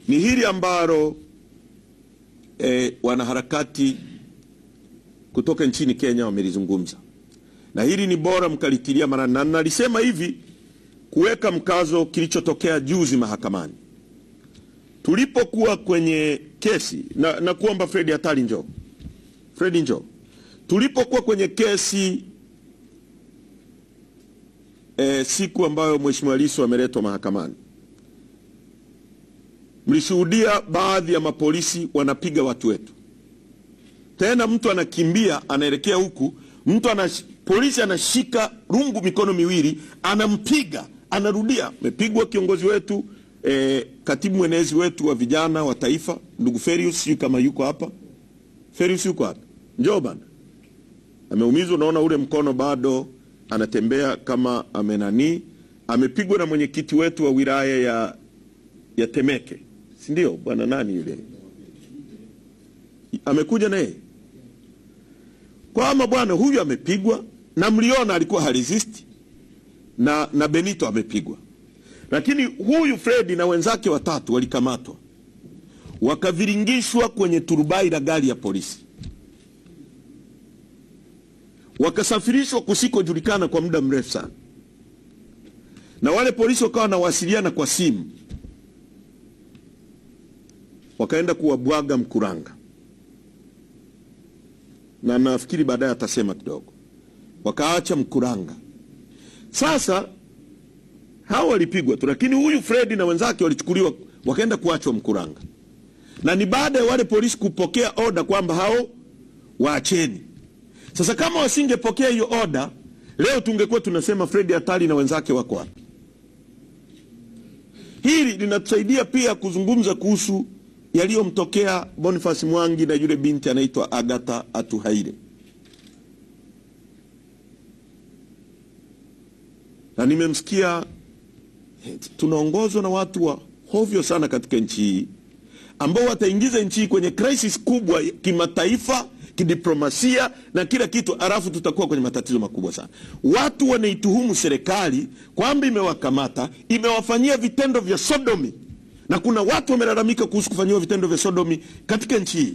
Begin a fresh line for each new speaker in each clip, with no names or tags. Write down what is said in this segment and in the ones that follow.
ni hili ambalo wanaharakati kutoka nchini Kenya wamelizungumza, na hili ni bora mkalitilia maana, na nalisema hivi kuweka mkazo kilichotokea juzi mahakamani tulipokuwa kwenye kesi na kuomba Fred Hatari njoo. Fred njoo. Tulipokuwa kwenye kesi siku ambayo Mheshimiwa Lissu ameletwa mahakamani, mlishuhudia baadhi ya mapolisi wanapiga watu wetu. Tena mtu anakimbia anaelekea huku, polisi anashika rungu mikono miwili, anampiga, anarudia. Amepigwa kiongozi wetu, katibu mwenezi wetu wa vijana wa taifa, ndugu Ferius, kama yuko hapa. Ferius yuko hapa. Njoo bana. Ameumizwa, unaona ule mkono bado anatembea kama amenani. Amepigwa na mwenyekiti wetu wa wilaya ya Temeke. Si ndio? Bwana nani yule? Amekuja naye. Kwa bwana huyu amepigwa, na mliona alikuwa haresist, na Benito amepigwa. Lakini huyu Fred na wenzake watatu walikamatwa, wakaviringishwa kwenye turubai la gari ya polisi, wakasafirishwa kusikojulikana kwa muda mrefu sana, na wale polisi wakawa wanawasiliana kwa simu, wakaenda kuwabwaga Mkuranga, na nafikiri baadaye atasema kidogo, wakaacha Mkuranga. Sasa hao walipigwa tu, lakini huyu Fred na wenzake walichukuliwa wakaenda kuachwa Mkuranga, na ni baada ya wale polisi kupokea oda kwamba hao waacheni. Sasa kama wasingepokea hiyo oda, leo tungekuwa tunasema Fred Hatari na wenzake wako wapi. Hili linatusaidia pia kuzungumza kuhusu yaliyomtokea Boniface Mwangi na yule binti anaitwa Agatha Atuhaire. Na nimemsikia tunaongozwa na watu wa hovyo sana katika nchi hii, ambao wataingiza nchi kwenye crisis kubwa kimataifa, kidiplomasia na kila kitu, alafu tutakuwa kwenye matatizo makubwa sana. Watu wanaituhumu serikali kwamba imewakamata, imewafanyia vitendo vya sodomi, na kuna watu wamelalamika kuhusu kufanyiwa vitendo vya sodomi katika nchi hii,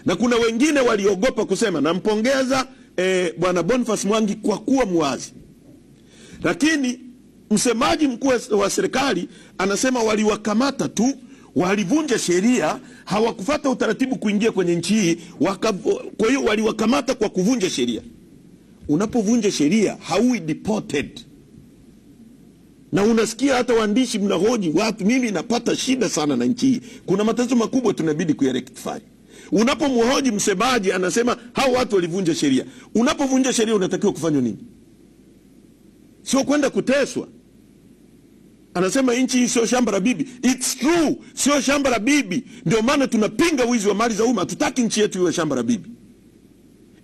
na kuna wengine waliogopa kusema. Nampongeza bwana Boniface Mwangi kwa kuwa muwazi, lakini msemaji mkuu wa serikali anasema waliwakamata tu, walivunja sheria, hawakufuata utaratibu kuingia kwenye nchi hii, kwa hiyo waliwakamata kwa kuvunja sheria. Unapovunja sheria haui deported. Na unasikia hata waandishi mnahoji watu, mimi napata shida sana na nchi hii, kuna matatizo makubwa tunabidi kuyarectify. Unapomhoji msemaji anasema hao watu walivunja sheria. Unapovunja sheria unatakiwa kufanywa nini? Sio kwenda kuteswa. Anasema nchi hii sio shamba la bibi. It's true, sio shamba la bibi. Ndio maana tunapinga wizi wa mali za umma. Hatutaki nchi yetu iwe shamba la bibi.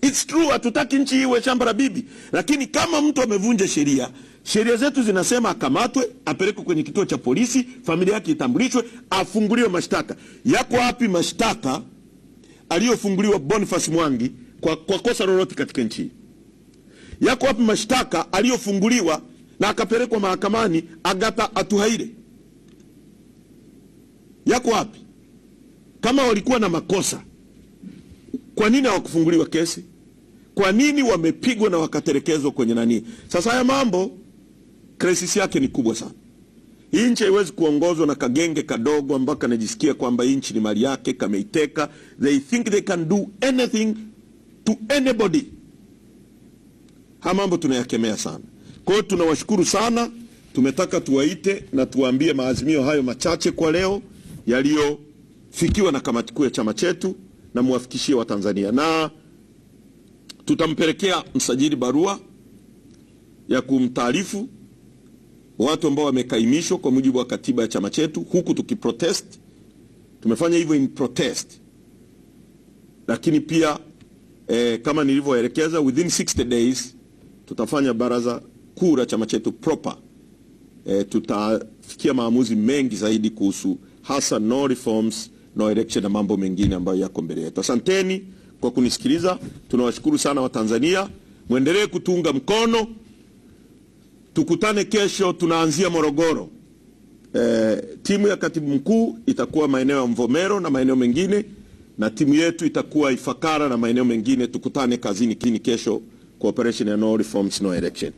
It's true, hatutaki nchi iwe shamba la bibi. Lakini kama mtu amevunja sheria, sheria zetu zinasema akamatwe, apelekwe kwenye kituo cha polisi, familia yake itambulishwe, afunguliwe mashtaka. Yako wapi mashtaka aliyofunguliwa Boniface Mwangi kwa kosa lolote katika nchi? Yako wapi mashtaka aliyofunguliwa na akapelekwa mahakamani Agatha Atuhaire? Yako wapi? Kama walikuwa na makosa, kwa nini hawakufunguliwa kesi? Kwa nini wamepigwa na wakatelekezwa kwenye nani? Sasa haya mambo crisis yake ni kubwa sana. Hii nchi haiwezi kuongozwa na kagenge kadogo ambako anajisikia kwamba nchi ni mali yake, kameiteka. They think they can do anything to anybody. Haya mambo tunayakemea sana. Kwa hiyo tunawashukuru sana. Tumetaka tuwaite na tuwaambie maazimio hayo machache kwa leo yaliyofikiwa na kamati kuu ya chama chetu, na muwafikishie wa Tanzania, na tutampelekea msajili barua ya kumtaarifu watu ambao wamekaimishwa kwa mujibu wa katiba ya chama chetu, huku tukiprotest. Tumefanya hivyo in protest, lakini pia kama nilivyoelekeza, within 60 days tutafanya baraza kuu la chama chetu proper. Tutafikia maamuzi mengi zaidi kuhusu hasa no reforms, no election na mambo mengine ambayo yako mbele yetu. Asanteni kwa kunisikiliza. Tunawashukuru sana wa Tanzania. Muendelee kutunga mkono. Tukutane kesho, tunaanzia Morogoro. Timu ya katibu mkuu itakuwa maeneo ya Mvomero na maeneo mengine, na timu yetu itakuwa Ifakara na maeneo mengine. Tukutane kazini kesho kwa operation ya no reforms no election.